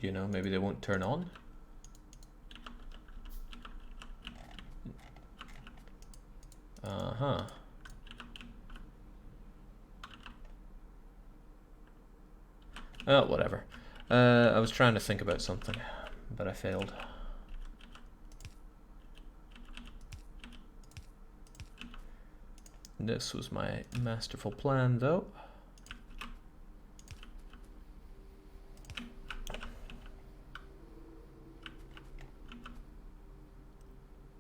you know, maybe they won't turn on. Uh-huh. Oh, whatever. I was trying to think about something, but I failed. This was my masterful plan, though.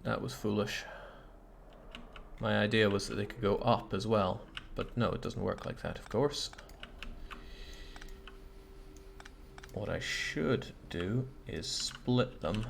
That was foolish. My idea was that they could go up as well, but no, it doesn't work like that, of course. What I should do is split them.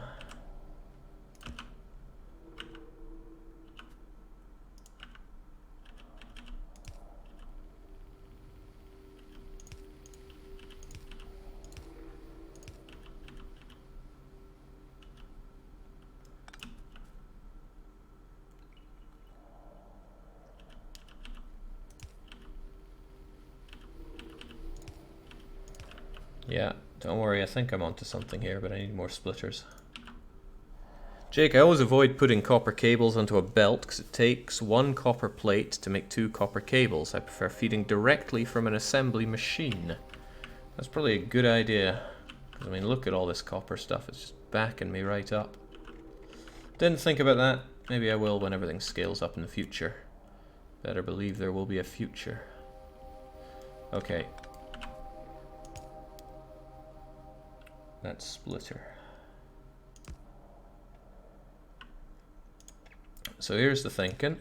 Yeah, don't worry, I think I'm onto something here, but I need more splitters. Jake, I always avoid putting copper cables onto a belt because it takes 1 copper plate to make 2 copper cables. I prefer feeding directly from an assembly machine. That's probably a good idea. Because, I mean, look at all this copper stuff. It's just backing me right up. Didn't think about that. Maybe I will when everything scales up in the future. Better believe there will be a future. Okay. That's splitter. So here's the thinking.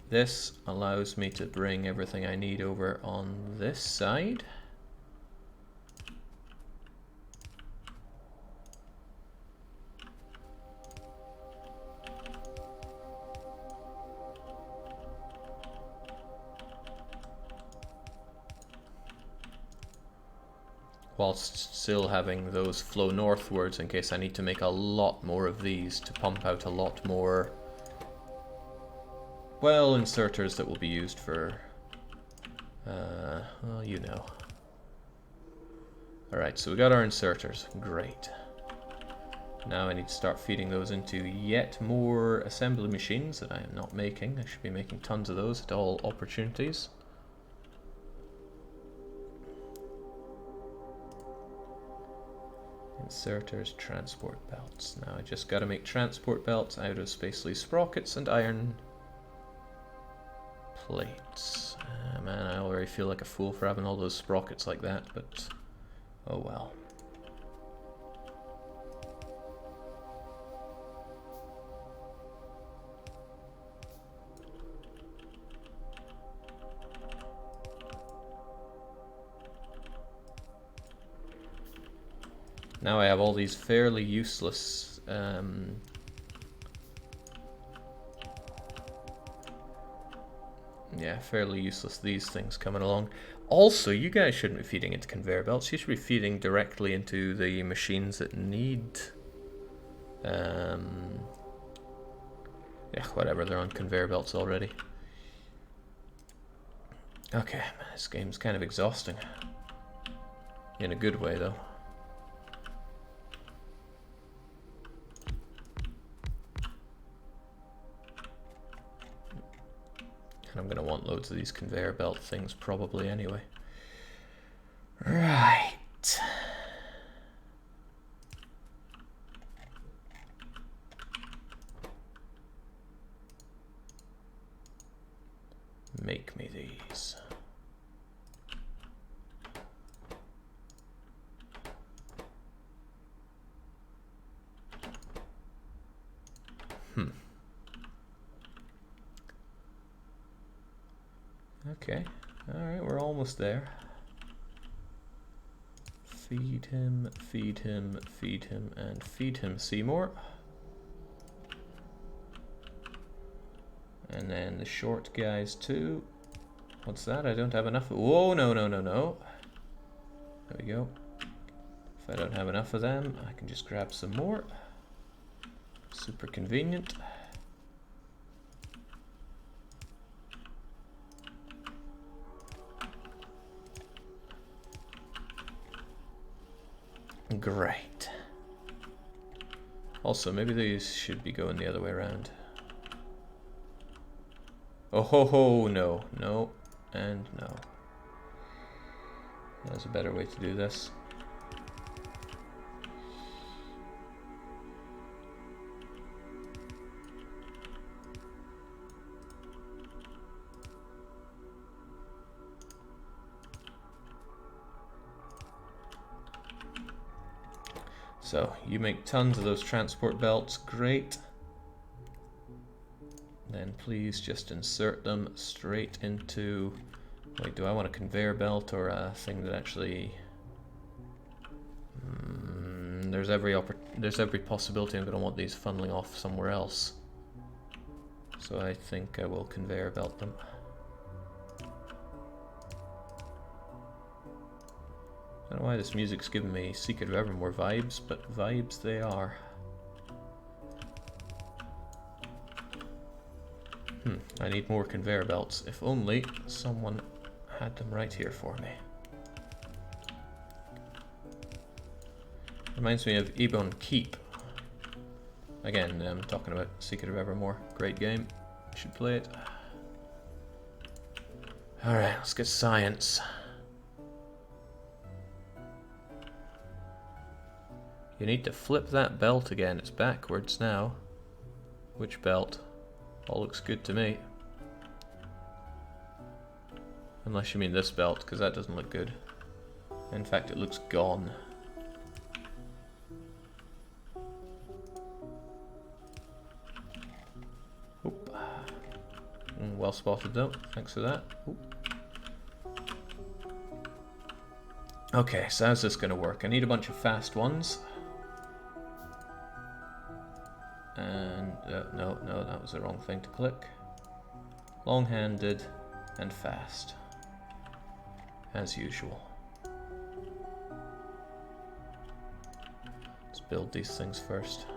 This allows me to bring everything I need over on this side. Whilst still having those flow northwards in case I need to make a lot more of these to pump out a lot more, well, inserters that will be used for, well, you know. Alright, so we got our inserters. Great. Now I need to start feeding those into yet more assembly machines that I am not making. I should be making tons of those at all opportunities. Inserters, transport belts. Now I just gotta make transport belts out of spacely sprockets and iron plates. Man, I already feel like a fool for having all those sprockets like that, but oh well. Now I have all these fairly useless yeah, fairly useless these things coming along. Also, you guys shouldn't be feeding into conveyor belts. You should be feeding directly into the machines that need yeah, whatever, they're on conveyor belts already. Okay, this game's kind of exhausting. In a good way, though. And I'm going to want loads of these conveyor belt things probably anyway. Right. Make me these. Okay, alright, we're almost there. Feed him, feed him, feed him, and feed him Seymour. And then the short guys too. What's that? I don't have enough. Whoa, no, no, no, no. There we go. If I don't have enough of them, I can just grab some more. Super convenient. Great. Also, maybe these should be going the other way around. Oh ho ho, no, no, and no. There's a better way to do this. So, you make tons of those transport belts, great. Then please just insert them straight into... Wait, do I want a conveyor belt or a thing that actually... there's every possibility I'm going to want these funneling off somewhere else. So I think I will conveyor belt them. I don't know why this music's giving me Secret of Evermore vibes, but vibes they are. I need more conveyor belts. If only someone had them right here for me. Reminds me of Ebon Keep. Again, I'm talking about Secret of Evermore. Great game. You should play it. Alright, let's get science. You need to flip that belt again. It's backwards now. Which belt? All looks good to me. Unless you mean this belt, because that doesn't look good. In fact, it looks gone. Oop. Well spotted though. Thanks for that. Oop. Okay, so how's this going to work? I need a bunch of fast ones. And no, that was the wrong thing to click. Long-handed and fast, as usual. Let's build these things first.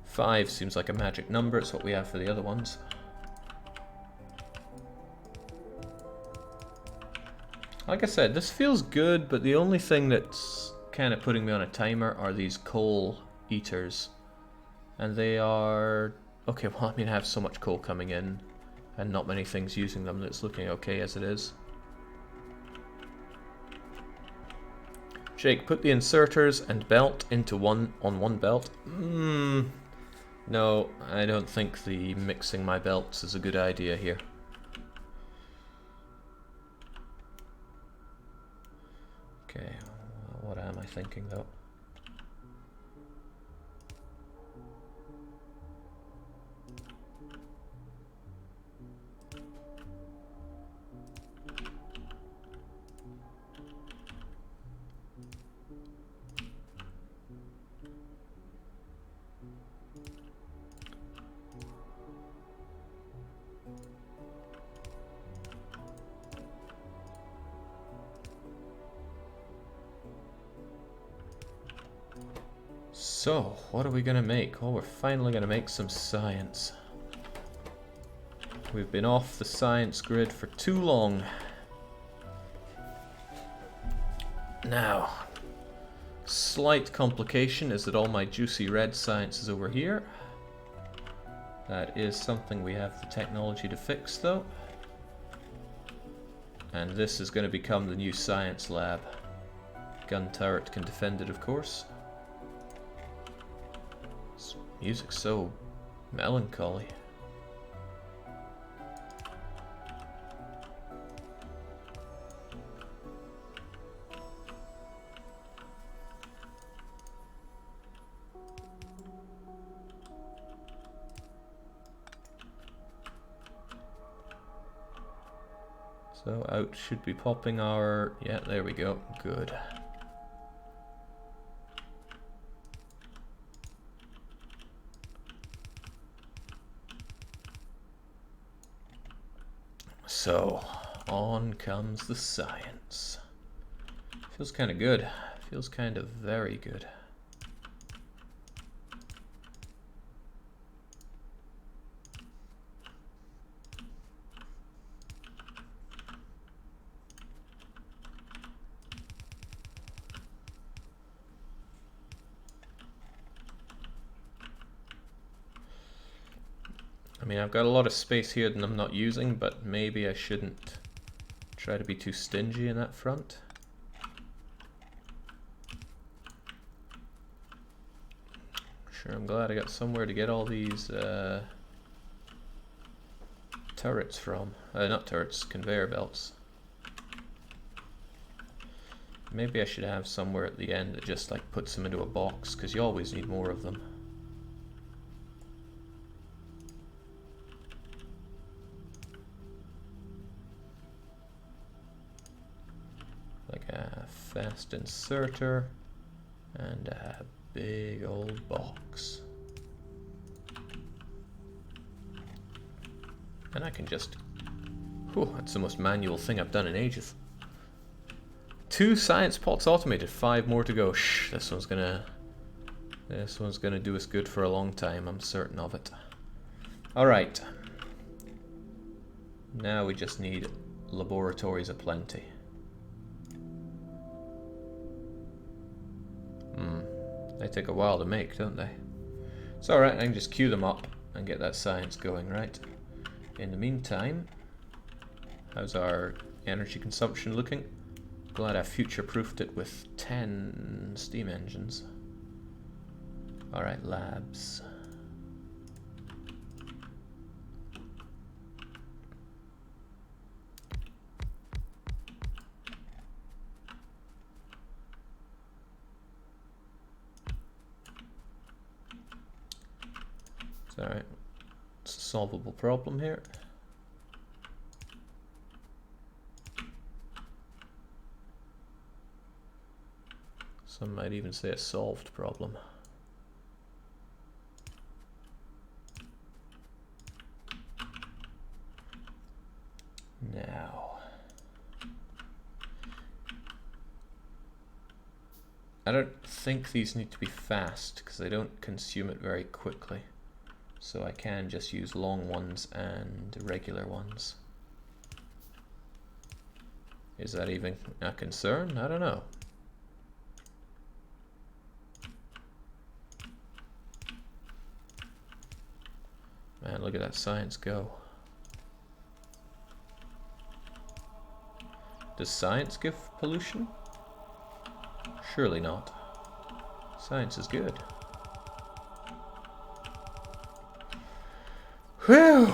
Five seems like a magic number. It's what we have for the other ones. Like I said, this feels good, but the only thing that's kind of putting me on a timer are these coal eaters. And they are... Okay, well, I mean, I have so much coal coming in and not many things using them that it's looking okay as it is. Jake, put the inserters and belt into one belt. No, I don't think the mixing my belts is a good idea here. Okay, what am I thinking though? So, what are we gonna make? Oh, we're finally gonna make some science. We've been off the science grid for too long. Now, slight complication is that all my juicy red science is over here. That is something we have the technology to fix though. And this is going to become the new science lab. Gun turret can defend it, of course. This music's so melancholy. So out should be popping our... yeah, there we go. Good. So, on comes the science. Feels kind of good. Feels kind of very good. I mean, I've got a lot of space here that I'm not using, but maybe I shouldn't try to be too stingy in that front. Sure, I'm glad I got somewhere to get all these turrets from. Not turrets, conveyor belts. Maybe I should have somewhere at the end that just like puts them into a box, because you always need more of them. Like a fast inserter and a big old box. And I can just... Whew, that's the most manual thing I've done in ages. 2 science pots automated, 5 more to go. Shh, this one's gonna do us good for a long time, I'm certain of it. Alright. Now we just need laboratories aplenty. They take a while to make, don't they? It's alright, I can just queue them up and get that science going, right? In the meantime, how's our energy consumption looking? Glad I future-proofed it with 10 steam engines. Alright, labs. It's alright. It's a solvable problem here. Some might even say a solved problem. Now, I don't think these need to be fast because they don't consume it very quickly. So I can just use long ones and regular ones. Is that even a concern? I don't know. Man, look at that science go. Does science give pollution? Surely not. Science is good. Whew!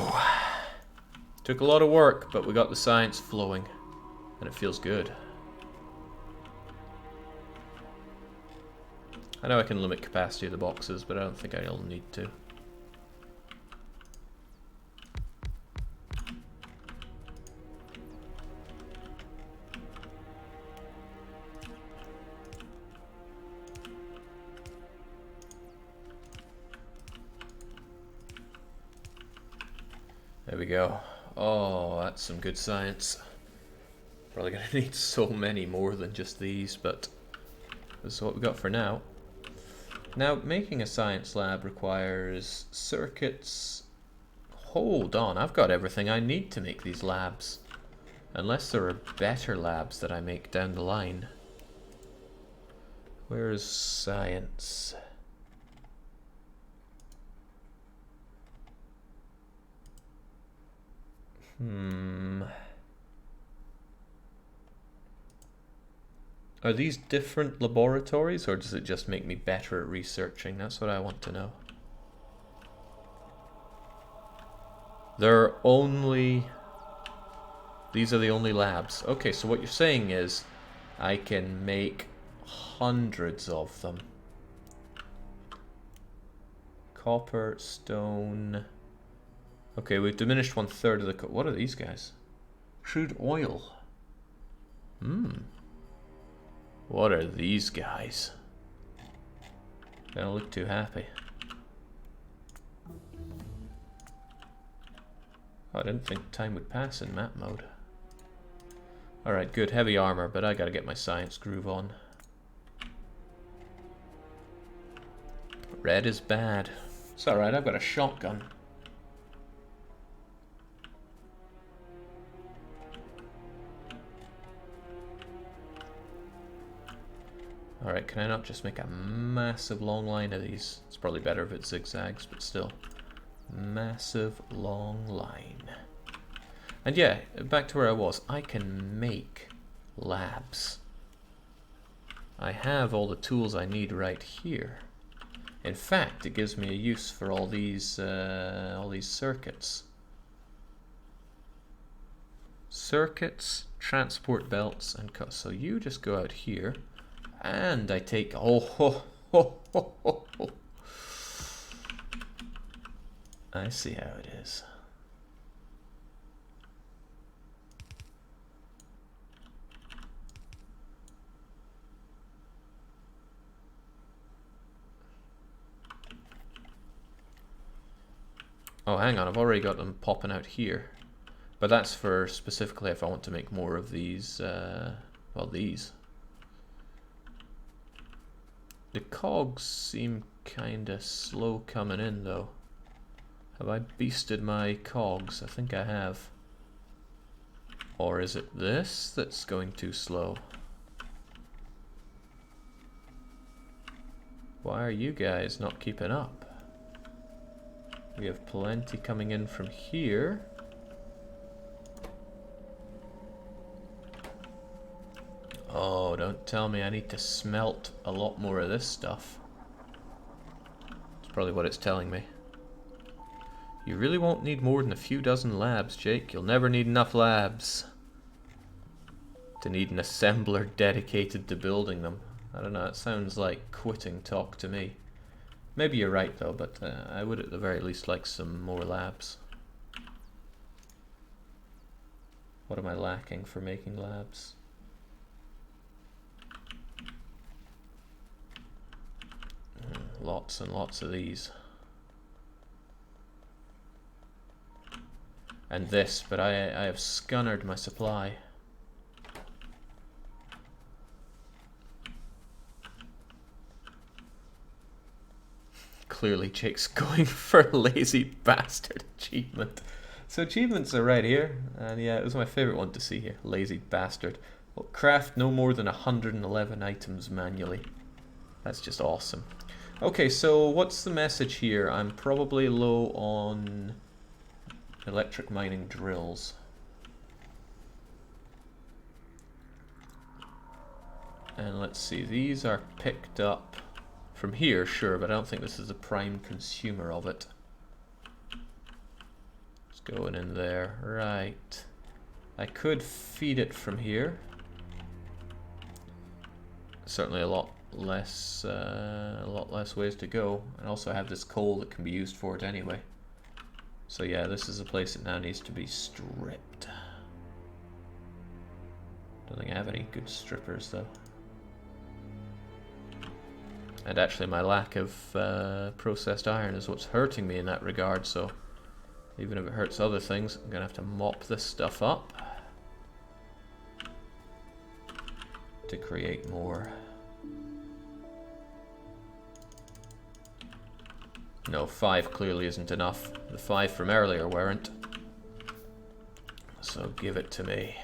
Took a lot of work, but we got the science flowing, and it feels good. I know I can limit capacity of the boxes, but I don't think I'll need to. There we go. Oh, that's some good science. Probably gonna need so many more than just these, but this is what we got for now. Now, making a science lab requires circuits. Hold on, I've got everything I need to make these labs. Unless there are better labs that I make down the line. Where's science? Are these different laboratories, or does it just make me better at researching? That's what I want to know. These are the only labs. Okay, so what you're saying is I can make hundreds of them. Copper, stone. Okay, we've diminished 1/3 of the... What are these guys? Crude oil. What are these guys? They don't look too happy. Oh, I didn't think time would pass in map mode. Alright, good. Heavy armor, but I gotta get my science groove on. Red is bad. It's alright, I've got a shotgun. Alright, can I not just make a massive long line of these? It's probably better if it zigzags, but still. massive long line. And yeah, back to where I was. I can make labs. I have all the tools I need right here. In fact, it gives me a use for all these circuits. Circuits, transport belts, and so you just go out here, and I take I see how it is. Oh, hang on, I've already got them popping out here. But that's for specifically if I want to make more of these, well, these. The cogs seem kinda slow coming in though. Have I beasted my cogs? I think I have. Or is it this that's going too slow? Why are you guys not keeping up? We have plenty coming in from here. Oh, don't tell me I need to smelt a lot more of this stuff. That's probably what it's telling me. You really won't need more than a few dozen labs, Jake. You'll never need enough labs to need an assembler dedicated to building them. I don't know, it sounds like quitting talk to me. Maybe you're right though, but I would at the very least like some more labs. What am I lacking for making labs? Lots and lots of these. And this, but I have scunnered my supply. Clearly Jake's going for lazy bastard achievement. So achievements are right here, and yeah, it was my favorite one to see here. Lazy bastard. Well, craft no more than 111 items manually. That's just awesome. Okay, so what's the message here? I'm probably low on electric mining drills. And let's see, these are picked up from here, sure, but I don't think this is the prime consumer of it. It's going in there, right. I could feed it from here. Certainly a lot less ways to go. And also have this coal that can be used for it anyway. So yeah, this is a place that now needs to be stripped. Don't think I have any good strippers though. And actually my lack of processed iron is what's hurting me in that regard, so even if it hurts other things, I'm gonna have to mop this stuff up to create more. No, 5 clearly isn't enough. The 5 from earlier weren't. So give it to me.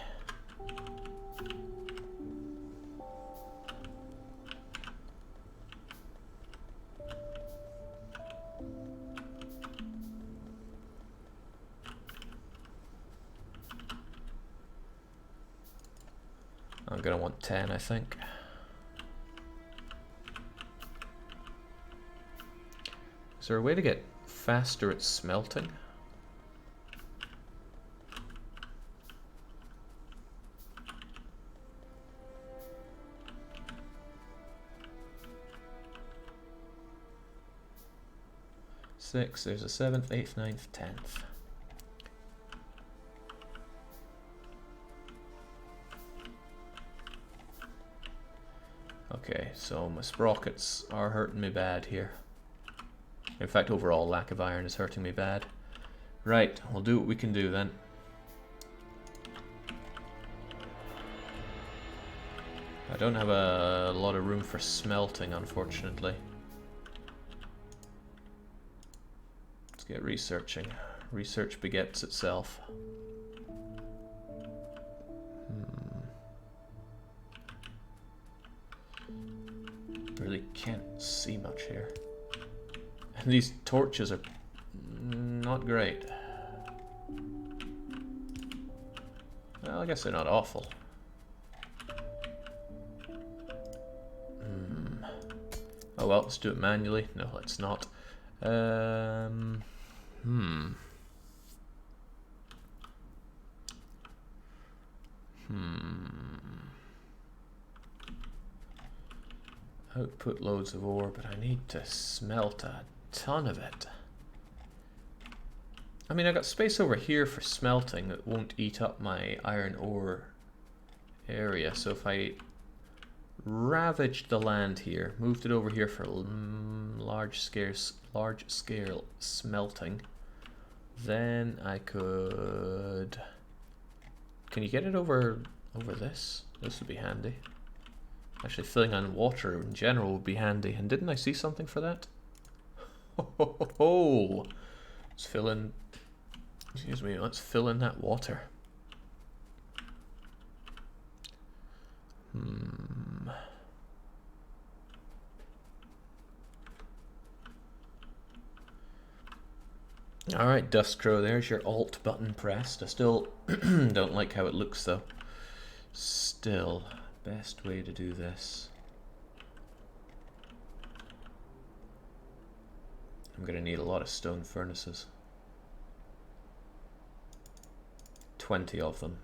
I'm gonna want 10, I think. Is there a way to get faster at smelting? Six, there's a 7th, 8th, 9th, 10th. Okay, so my sprockets are hurting me bad here. In fact, overall lack of iron is hurting me bad. Right, we'll do what we can do then. I don't have a lot of room for smelting, unfortunately. Let's get researching. Research begets itself. Really can't see much here. And these torches are Not great. Well, I guess they're not awful. Oh well, let's do it manually. No, let's not. Output loads of ore, but I need to smelt a ton of it. I mean, I got space over here for smelting that won't eat up my iron ore area, so if I ravaged the land here, moved it over here for large scale smelting, then I could... Can you get it over this? This would be handy. Actually, filling on water in general would be handy. And didn't I see something for that? Oh, let's fill in. Excuse me. Let's fill in that water. All right, Dust Crow. There's your Alt button pressed. I still don't like how it looks, though. Still. Best way to do this. I'm going to need a lot of stone furnaces. 20 of them.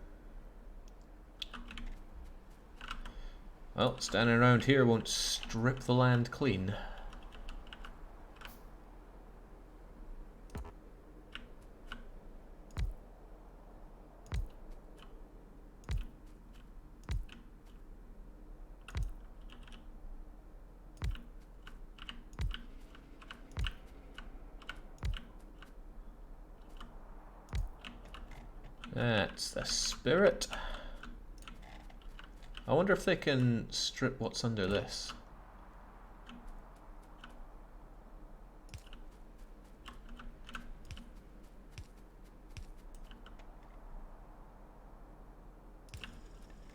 Well, standing around here won't strip the land clean. That's the spirit. I wonder if they can strip what's under this.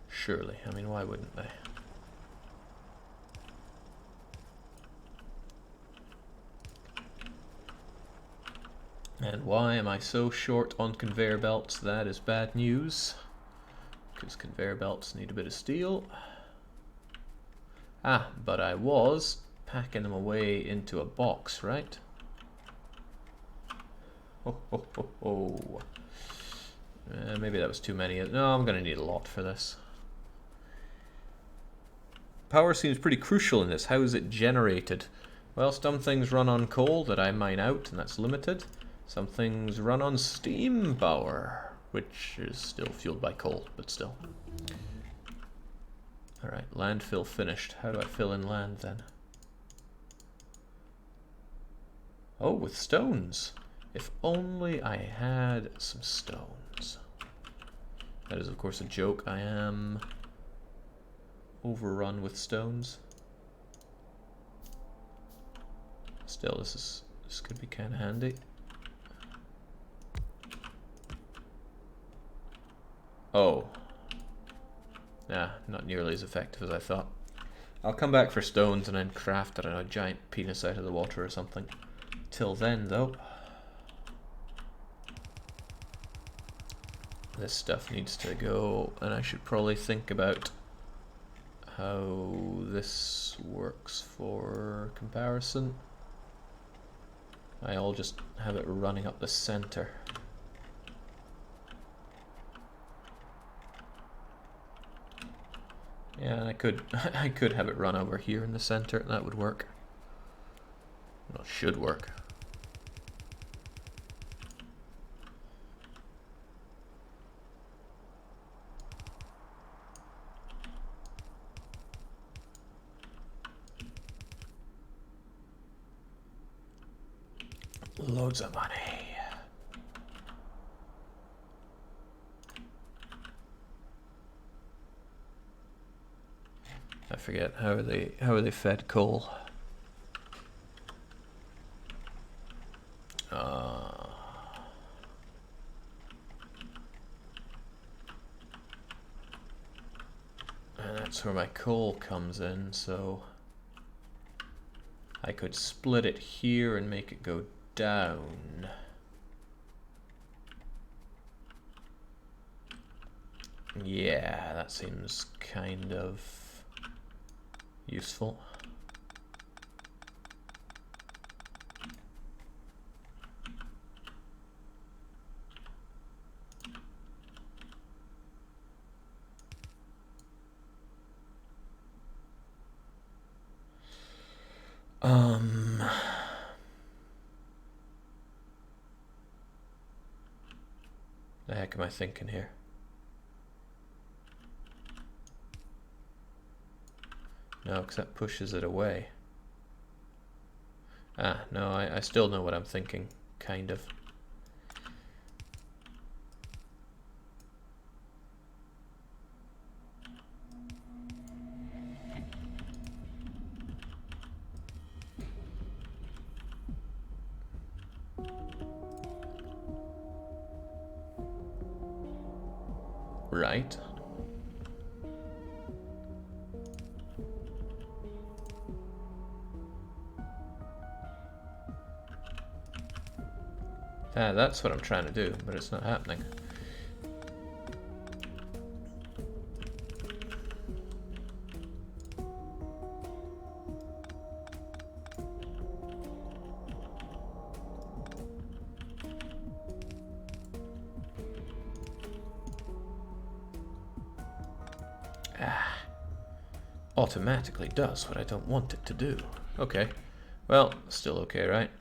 Surely. I mean, why wouldn't they? And why am I so short on conveyor belts? That is bad news. Because conveyor belts need a bit of steel. Ah, but I was packing them away into a box, right? Oh. Maybe that was too many. No, I'm going to need a lot for this. Power seems pretty crucial in this. How is it generated? Well, some things run on coal that I mine out, and that's limited. Some things run on steam power, which is still fueled by coal, but still. Alright, landfill finished. How do I fill in land then? Oh, with stones. If only I had some stones. That is, of course, a joke. I am overrun with stones. Still, this could be kind of handy. Oh. Nah, not nearly as effective as I thought. I'll come back for stones and then craft, I don't know, a giant penis out of the water or something. Till then, though, this stuff needs to go, and I should probably think about how this works for comparison. I'll just have it running up the center. Yeah, I could have it run over here in the center, and that would work. Well, should work. Loads of money. I forget how are they fed coal? And that's where my coal comes in, so I could split it here and make it go down. Yeah, that seems kind of useful. The heck am I thinking here? No, because that pushes it away. Ah, no, I still know what I'm thinking, kind of. Right. Ah, that's what I'm trying to do, but it's not happening. Ah. Automatically does what I don't want it to do. Okay. Well, still okay, right?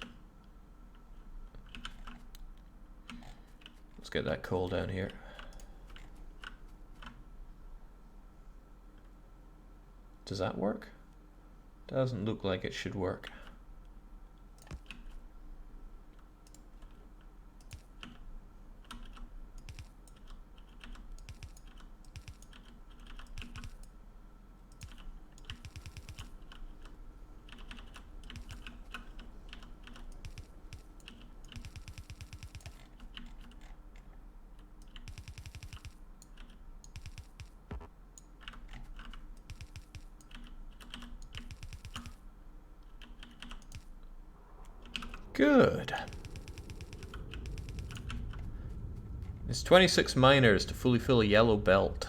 Let's get that coal down here. Does that work? Doesn't look like it should work. Good. It's 26 miners to fully fill a yellow belt.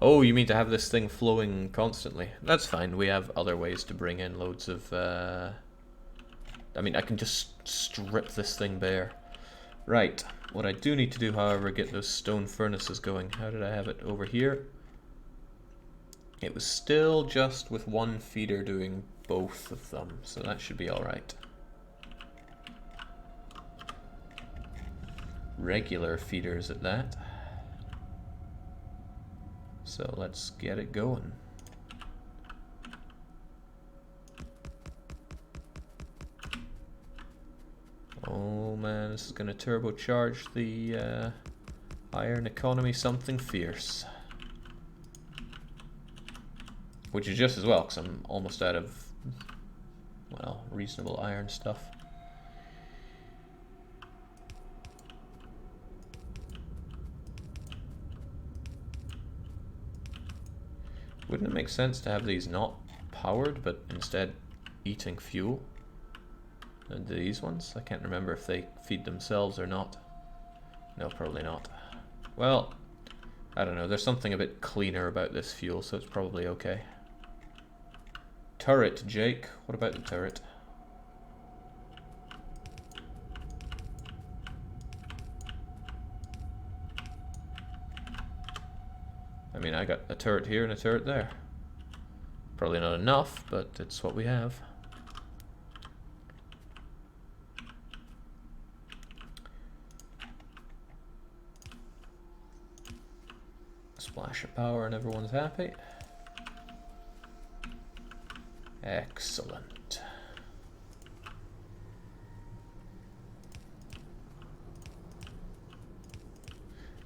Oh, you mean to have this thing flowing constantly? That's fine. We have other ways to bring in loads of... I mean, I can just strip this thing bare. Right. What I do need to do, however, get those stone furnaces going. How did I have it? Over here? It was still just with one feeder doing both of them, so that should be alright. Regular feeders at that. So let's get it going. Oh man, this is going to turbocharge the iron economy something fierce. Which is just as well, because I'm almost out of, well, reasonable iron stuff. Wouldn't it make sense to have these not powered, but instead eating fuel? And these ones? I can't remember if they feed themselves or not. No, probably not. Well, I don't know. There's something a bit cleaner about this fuel, so it's probably okay. Turret, Jake. What about the turret? I mean, I got a turret here and a turret there. Probably not enough, but it's what we have. Splash of power and everyone's happy. Excellent.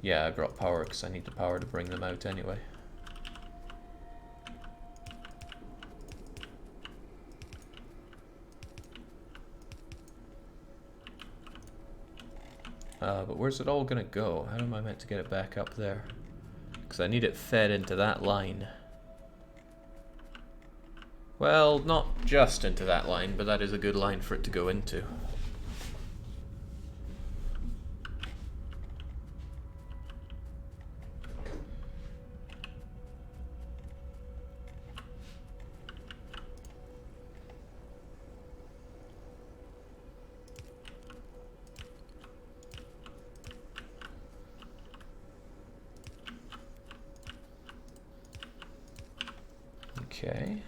Yeah, I brought power because I need the power to bring them out anyway. But where's it all gonna go? How am I meant to get it back up there? Because I need it fed into that line. Well, not just into that line, but that is a good line for it to go into. Okay.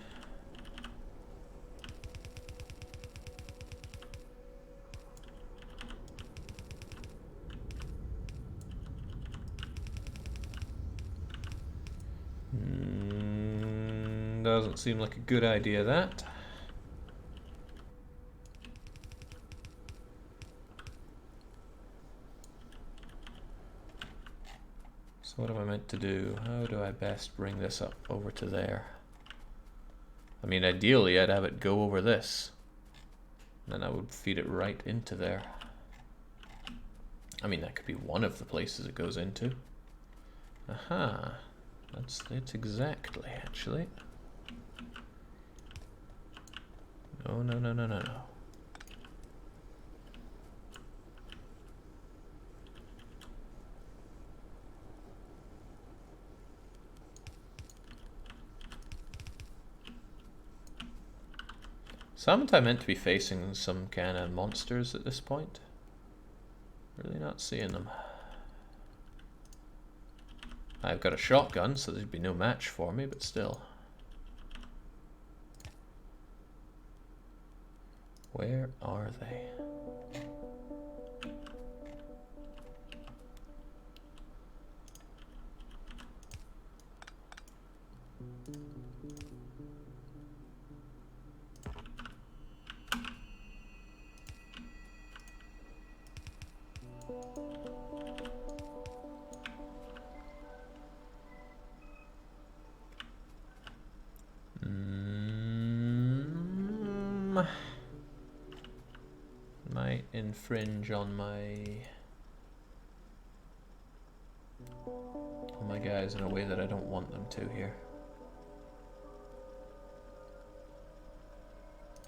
Doesn't seem like a good idea, that. So what am I meant to do? How do I best bring this up over to there? I mean, ideally I'd have it go over this. Then I would feed it right into there. I mean, that could be one of the places it goes into. Aha. That's it exactly, actually. No, no, no, no, no, no. So haven't I meant to be facing some kind of monsters at this point? Really not seeing them. I've got a shotgun, so there'd be no match for me, but still. Where are they? Might infringe on my guys in a way that I don't want them to here.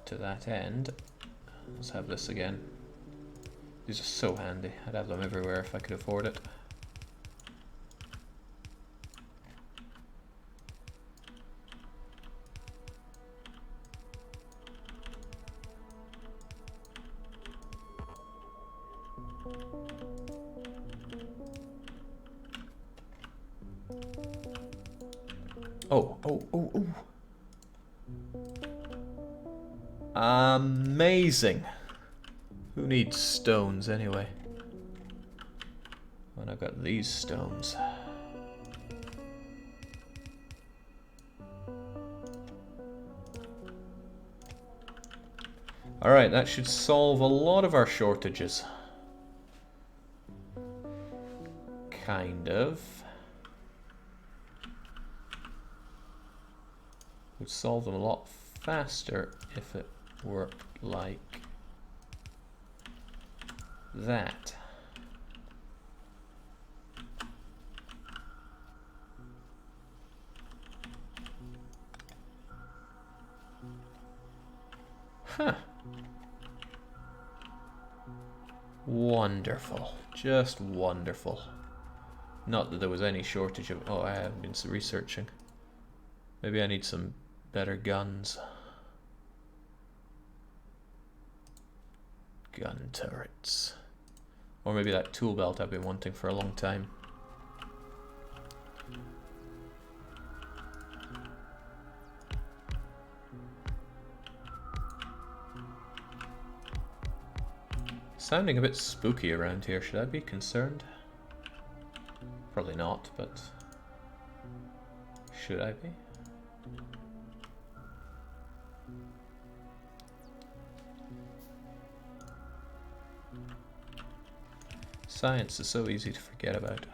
To that end, let's have this again. These are so handy. I'd have them everywhere if I could afford it. Oh, oh, oh, oh. Amazing. Who needs stones anyway? When I've got these stones. Alright, that should solve a lot of our shortages. Kind of. Would solve them a lot faster if it worked like that. Huh. Wonderful. Just wonderful. Not that there was any shortage of... Oh, I haven't been researching. Maybe I need some better guns. Gun turrets. Or maybe that tool belt I've been wanting for a long time. Sounding a bit spooky around here. Should I be concerned? Probably not, but should I be? Science is so easy to forget about.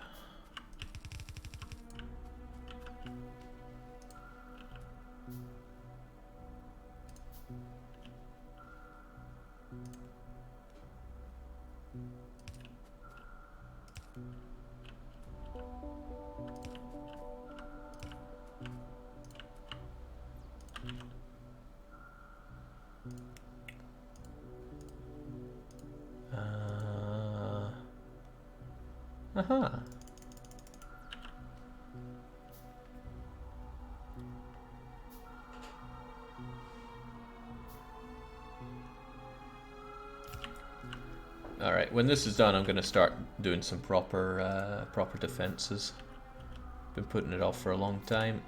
Aha. Alright, when this is done I'm going to start doing some proper defenses. Been putting it off for a long time.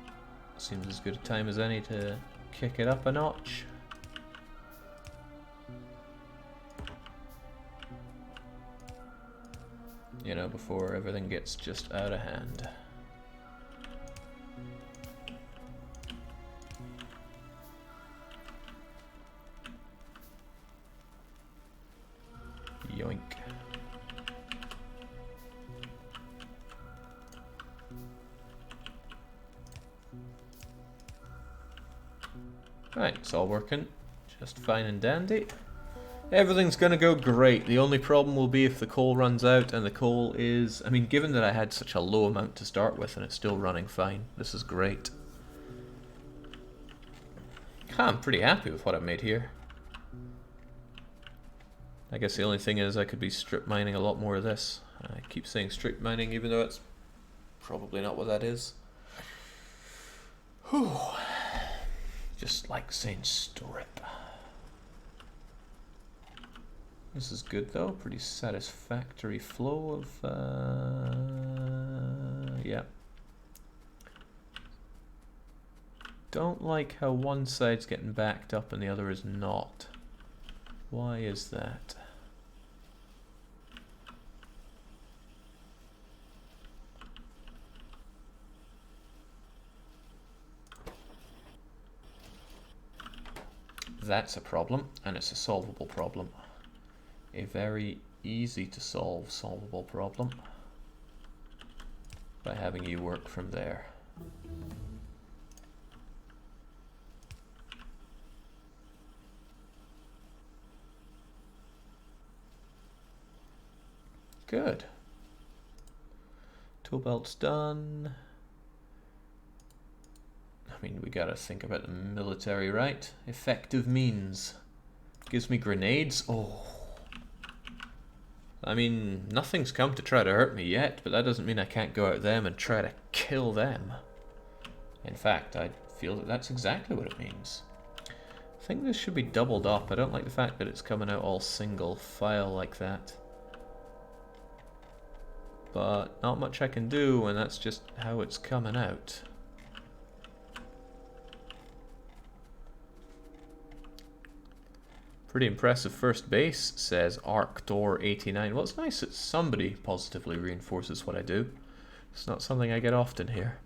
Seems as good a time as any to kick it up a notch. You know, before everything gets just out of hand. Yoink. Right, it's all working just fine and dandy. Everything's gonna go great. The only problem will be if the coal runs out, and the coal is... I mean, given that I had such a low amount to start with and it's still running fine, this is great. I'm pretty happy with what I've made here. I guess the only thing is I could be strip mining a lot more of this. I keep saying strip mining even though it's probably not what that is. Whew. Just like saying strip. This is good though, pretty satisfactory flow of, yeah. Don't like how one side's getting backed up and the other is not. Why is that? That's a problem, and it's a solvable problem. A very easy to solve solvable problem by having you work from there. Good. Tool belt's done. I mean, we gotta think about the military, right? Effective means. Gives me grenades? Oh. I mean, nothing's come to try to hurt me yet, but that doesn't mean I can't go out them and try to kill them. In fact, I feel that that's exactly what it means. I think this should be doubled up. I don't like the fact that it's coming out all single file like that. But not much I can do when that's just how it's coming out. Pretty impressive first base, says ArcDoor89. Well, it's nice that somebody positively reinforces what I do. It's not something I get often here.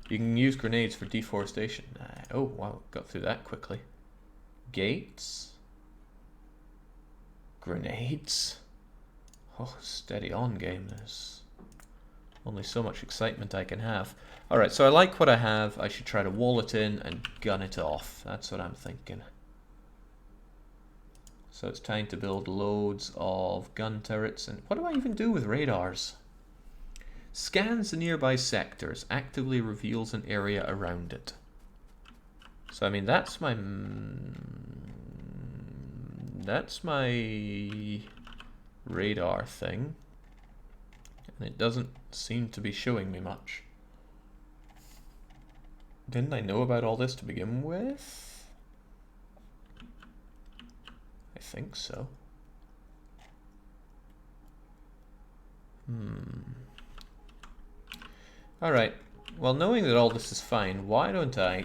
You can use grenades for deforestation. Oh, wow, got through that quickly. Gates. Grenades. Oh, steady on, game. There's only so much excitement I can have. Alright, so I like what I have. I should try to wall it in and gun it off. That's what I'm thinking. So it's time to build loads of gun turrets. And what do I even do with radars? Scans the nearby sectors, actively reveals an area around it. So I mean, that's my radar thing. And it doesn't seem to be showing me much. Didn't I know about all this to begin with? I think so. Alright, well, knowing that all this is fine, why don't I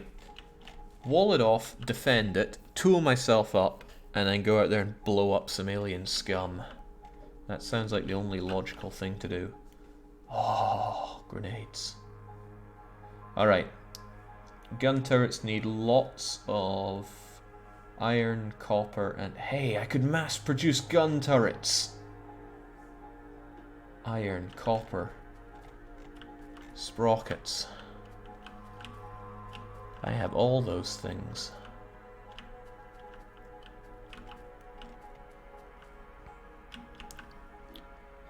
wall it off, defend it, tool myself up, and then go out there and blow up some alien scum. That sounds like the only logical thing to do. Oh, grenades. Alright. Gun turrets need lots of iron, copper, and... Hey, I could mass produce gun turrets! Iron, copper, sprockets. I have all those things.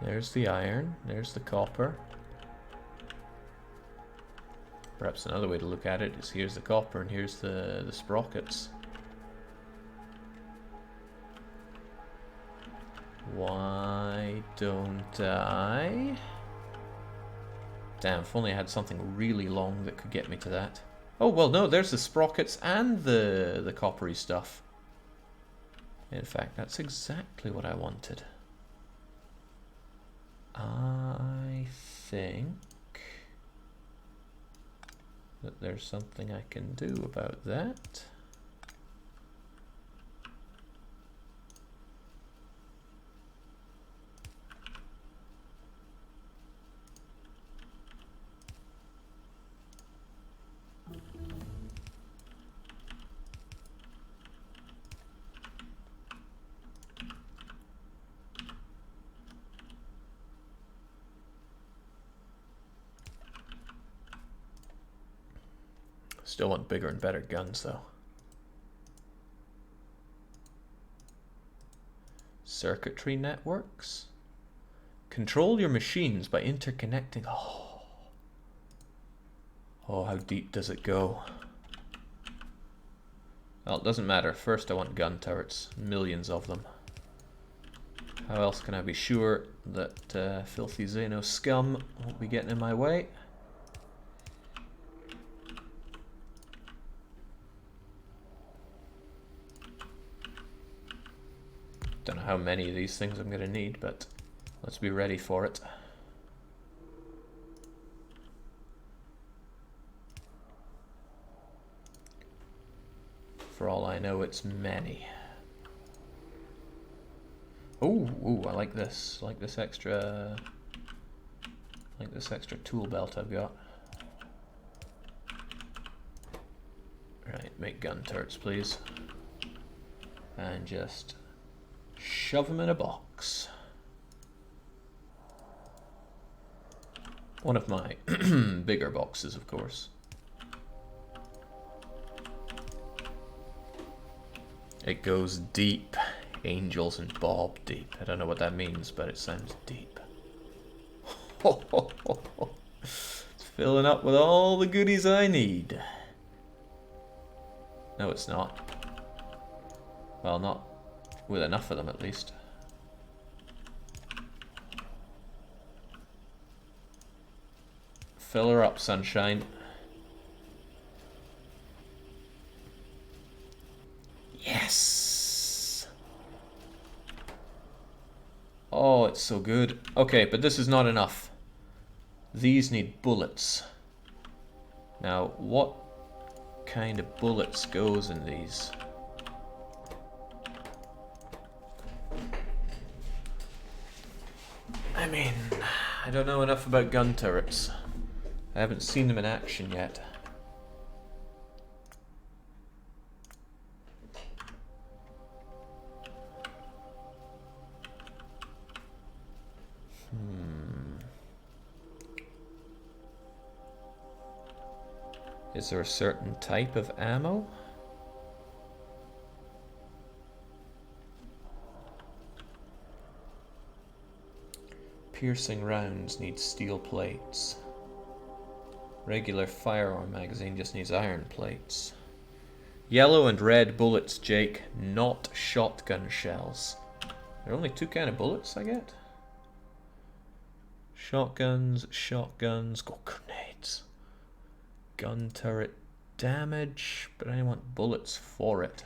There's the iron, there's the copper. Perhaps another way to look at it is here's the copper and here's the sprockets. Why don't I? Damn, if only I had something really long that could get me to that. Oh, well, no, there's the sprockets and the coppery stuff. In fact, that's exactly what I wanted. I think that there's something I can do about that. Still want bigger and better guns, though. Circuitry networks. Control your machines by interconnecting. Oh, how deep does it go? Well, it doesn't matter. First, I want gun turrets. Millions of them. How else can I be sure that filthy Xeno scum won't be getting in my way? Don't know how many of these things I'm going to need, but let's be ready for it. For all I know, it's many. Ooh, I like this. I like this extra tool belt I've got. Right, make gun turrets, please. And just shove them in a box. One of my bigger boxes, of course. It goes deep. Angels and Bob deep. I don't know what that means, but it sounds deep. It's filling up with all the goodies I need. No, it's not. Well, not with enough of them, at least. Fill her up, sunshine. Yes! Oh, it's so good. Okay, but this is not enough. These need bullets. Now, what kind of bullets goes in these? I mean, I don't know enough about gun turrets. I haven't seen them in action yet. Is there a certain type of ammo? Piercing rounds need steel plates. Regular firearm magazine just needs iron plates. Yellow and red bullets, Jake, not shotgun shells. There are only two kind of bullets I get. Shotguns, got grenades. Gun turret damage, but I want bullets for it.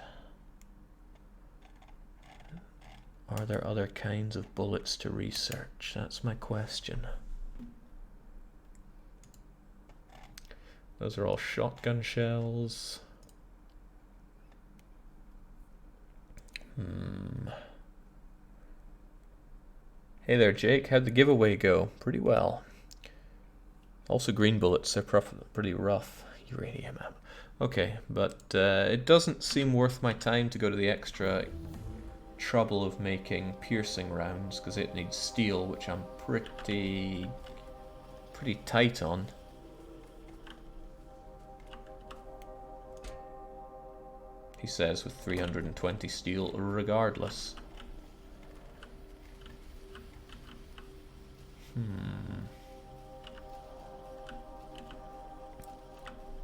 Are there other kinds of bullets to research? That's my question. Those are all shotgun shells. Hey there, Jake. How'd the giveaway go? Pretty well. Also green bullets, they're pretty rough. Uranium ammo. Okay, but it doesn't seem worth my time to go to the extra trouble of making piercing rounds, because it needs steel, which I'm pretty tight on. He says with 320 steel regardless.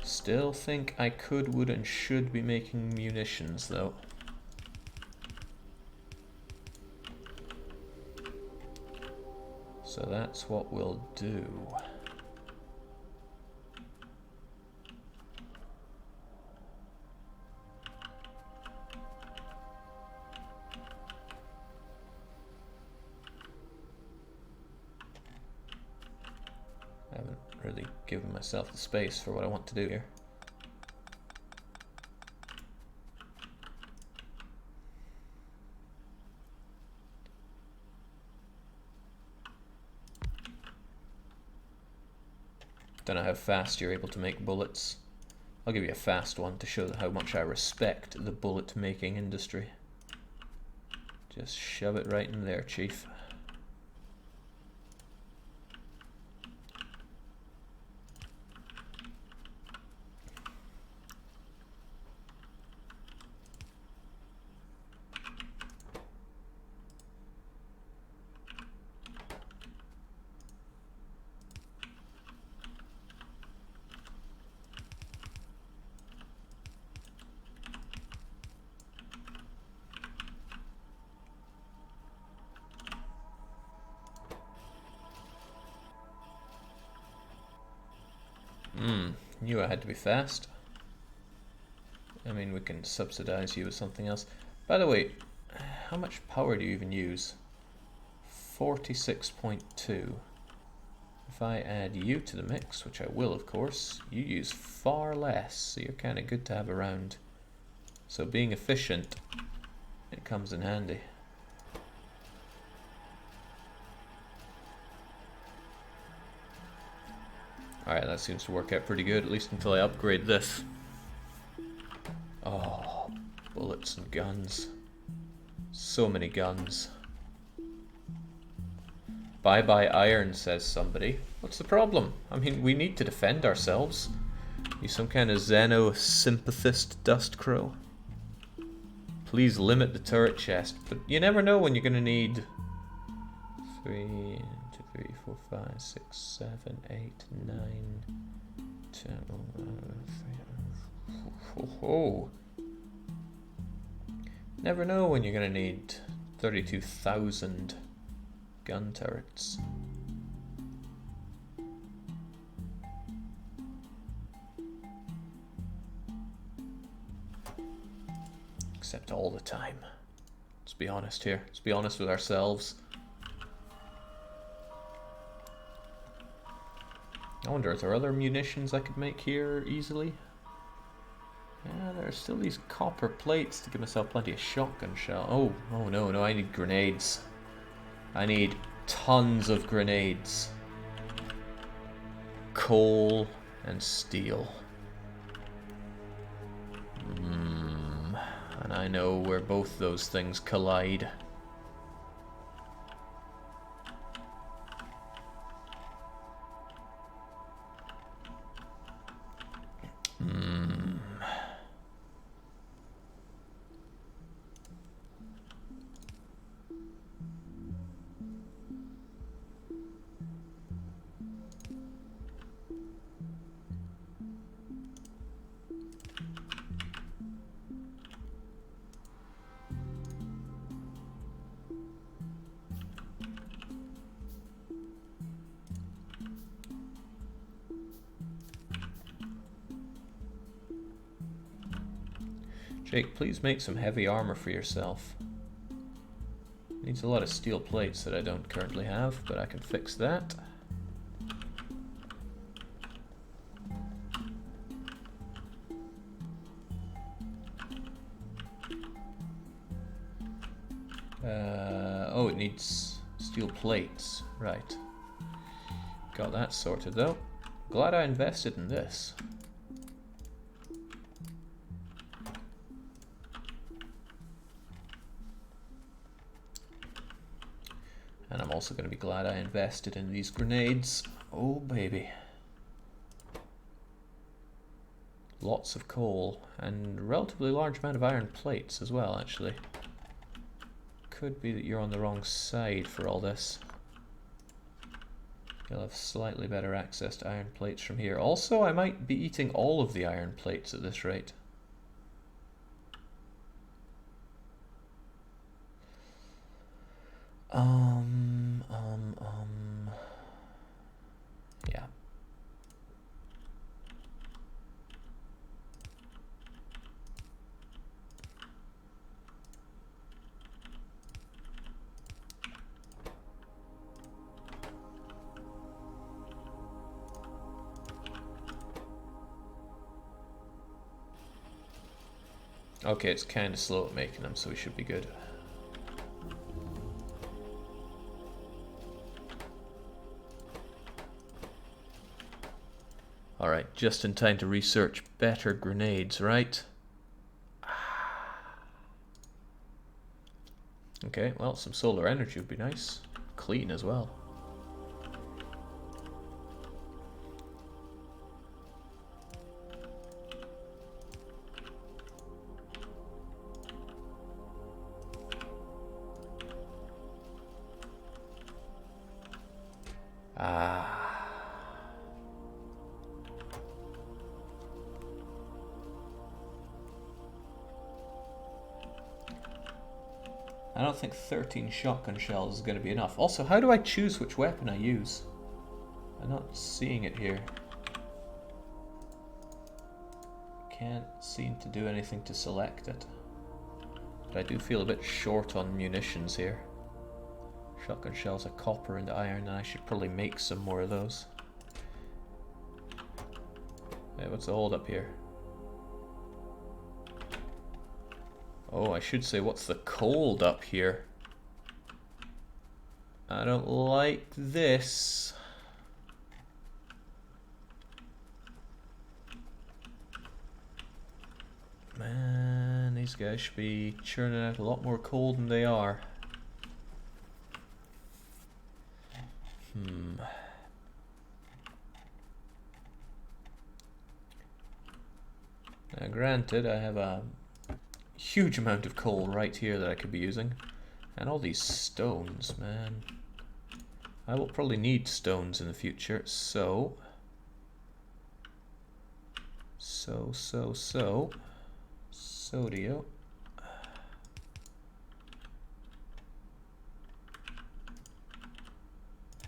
Still think I could, would, and should be making munitions, though. So that's what we'll do. I haven't really giving myself the space for what I want to do here. Don't know how fast you're able to make bullets. I'll give you a fast one to show how much I respect the bullet making industry. Just shove it right in there, Chief. Knew I had to be fast. I mean, we can subsidize you with something else. By the way, how much power do you even use? 46.2. If I add you to the mix, which I will of course, you use far less, so you're kind of good to have around. So being efficient, it comes in handy. Alright, that seems to work out pretty good, at least until I upgrade this. Oh, bullets and guns. So many guns. Bye bye iron, says somebody. What's the problem? I mean, we need to defend ourselves. You some kind of xeno-sympathist dust crow? Please limit the turret chest, but you never know when you're going to need 3, 2, 3, 4, 5, 6, 7, 8, 9, 10, 11, 3, never know when you're going to need 32,000 gun turrets. Except all the time. Let's be honest here. Let's be honest with ourselves. I wonder if there are other munitions I could make here easily. Yeah, there are still these copper plates to give myself plenty of shotgun shell. Oh no, I need grenades. I need tons of grenades. Coal and steel. And I know where both those things collide. Jake, please make some heavy armor for yourself. Needs a lot of steel plates that I don't currently have, but I can fix that. Oh, it needs steel plates. Right. Got that sorted though. Glad I invested in this. And I'm also going to be glad I invested in these grenades. Oh baby. Lots of coal and a relatively large amount of iron plates as well, actually. Could be that you're on the wrong side for all this. You'll have slightly better access to iron plates from here. Also, I might be eating all of the iron plates at this rate. Yeah. Okay, it's kind of slow at making them, so we should be good. Alright, just in time to research better grenades, right? Okay, well, some solar energy would be nice. Clean as well. I don't think 13 shotgun shells is going to be enough. Also, how do I choose which weapon I use? I'm not seeing it here. Can't seem to do anything to select it. But I do feel a bit short on munitions here. Shotgun shells are copper and iron, and I should probably make some more of those. Hey, what's the hold up here? Oh, I should say, what's the cold up here? I don't like this. Man, these guys should be churning out a lot more coal than they are. Now, granted, I have a huge amount of coal right here that I could be using. And all these stones, man. I will probably need stones in the future, so... Sodio.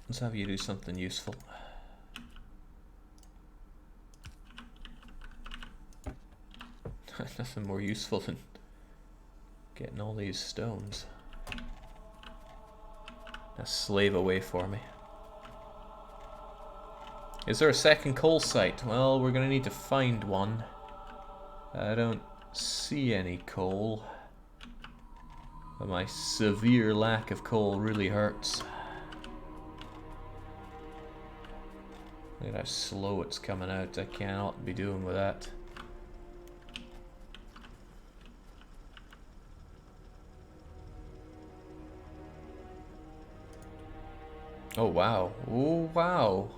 Let's have you do something useful. Nothing more useful than getting all these stones. Now slave away for me. Is there a second coal site? Well, we're gonna need to find one. I don't see any coal. But my severe lack of coal really hurts. Look at how slow it's coming out. I cannot be doing with that. Oh wow. Oh wow.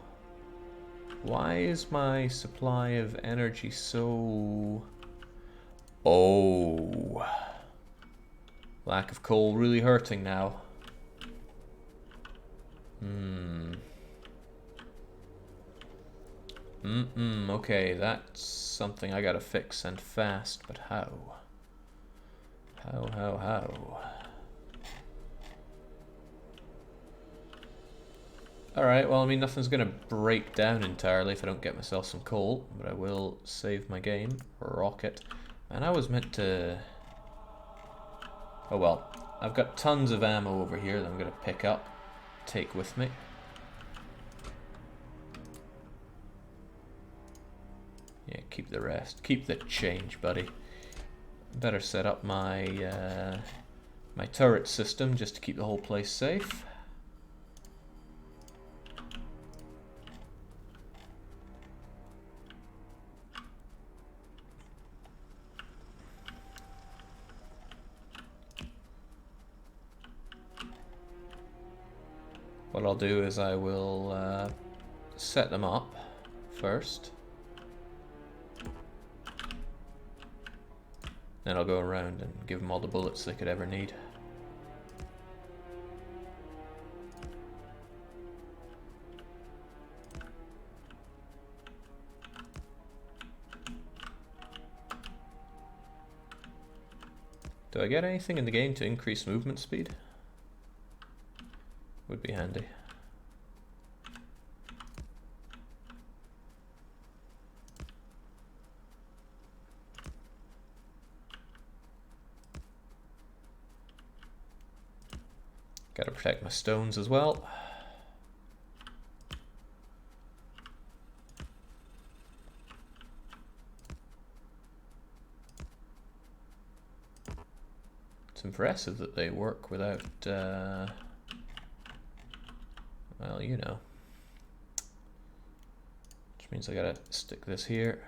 Why is my supply of energy so... Oh. Lack of coal really hurting now. Okay, that's something I gotta fix, and fast, but how? How? Alright, well, I mean, nothing's gonna break down entirely if I don't get myself some coal, but I will save my game. Rocket. And I was meant to... Oh well, I've got tons of ammo over here that I'm gonna pick up, take with me. Yeah, keep the rest. Keep the change, buddy. Better set up my my turret system just to keep the whole place safe. What I'll do is I will set them up first. Then I'll go around and give them all the bullets they could ever need. Do I get anything in the game to increase movement speed? Would be handy. Gotta protect my stones as well. impressive that they work without, well, you know. Which means I gotta stick this here.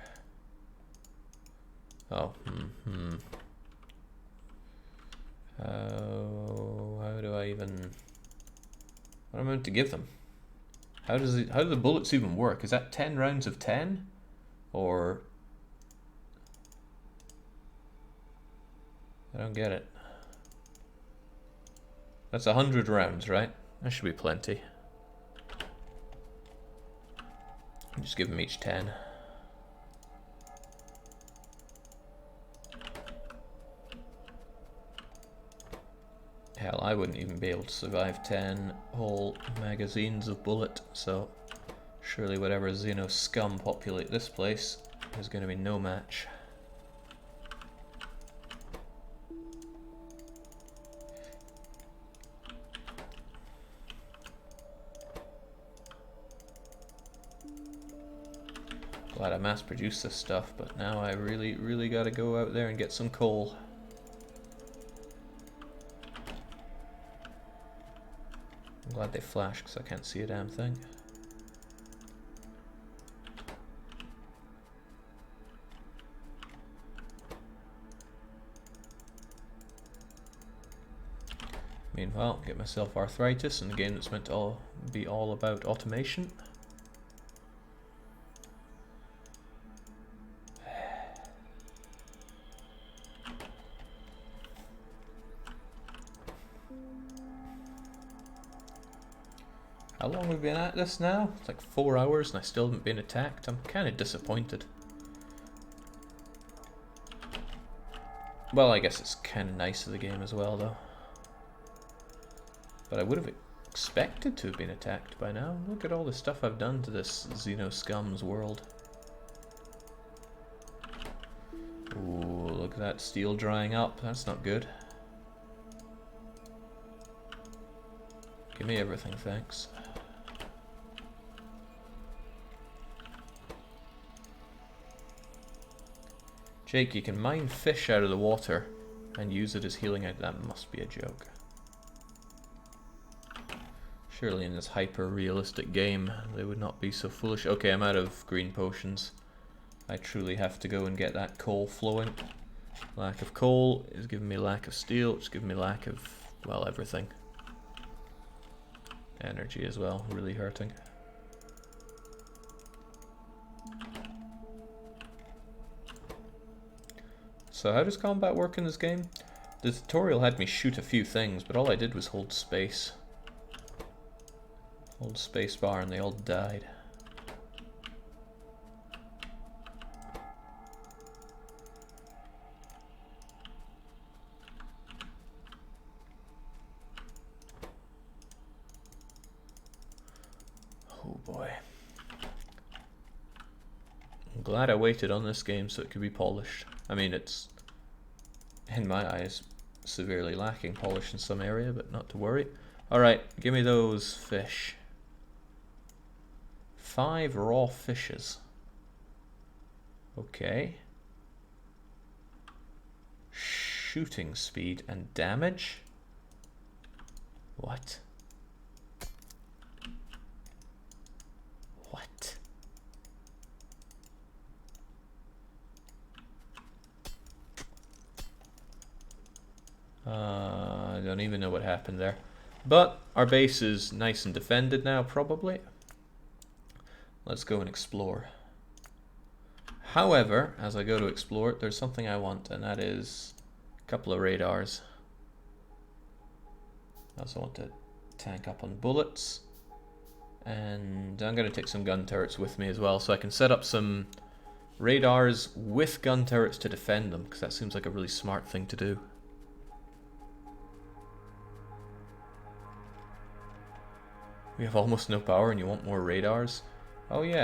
Oh, how do I even... What am I meant to give them? How do the bullets even work? Is that 10 rounds of 10? Or... I don't get it. That's 100 rounds, right? That should be plenty. Just give them each 10. Hell, I wouldn't even be able to survive 10 whole magazines of bullet, so surely whatever Xeno scum populate this place is going to be no match. Glad I mass-produced this stuff, but now I really gotta go out there and get some coal. I'm glad they flash, because I can't see a damn thing. Meanwhile, get myself arthritis in a game that's meant to be all about automation. How long have we been at this now? It's like 4 hours and I still haven't been attacked. I'm kind of disappointed. Well, I guess it's kind of nice of the game as well, though. But I would have expected to have been attacked by now. Look at all the stuff I've done to this Xeno scum's world. Ooh, look at that steel drying up. That's not good. Give me everything, thanks. Jake, you can mine fish out of the water and use it as healing. That must be a joke. Surely in this hyper-realistic game they would not be so foolish. Okay, I'm out of green potions. I truly have to go and get that coal flowing. Lack of coal is giving me lack of steel, it's giving me lack of, well, everything. Energy as well, really hurting. So how does combat work in this game? The tutorial had me shoot a few things, but all I did was hold space. Hold space bar and they all died. Oh boy. I'm glad I waited on this game so it could be polished. I mean, it's, in my eyes, severely lacking polish in some area, but not to worry. Alright, give me those fish. 5 raw fishes. Okay. Shooting speed and damage? What? What? I don't even know what happened there. But our base is nice and defended now, probably. Let's go and explore. However, as I go to explore it, there's something I want, and that is a couple of radars. I also want to tank up on bullets. And I'm going to take some gun turrets with me as well, so I can set up some radars with gun turrets to defend them, because that seems like a really smart thing to do. We have almost no power and you want more radars? Oh yeah.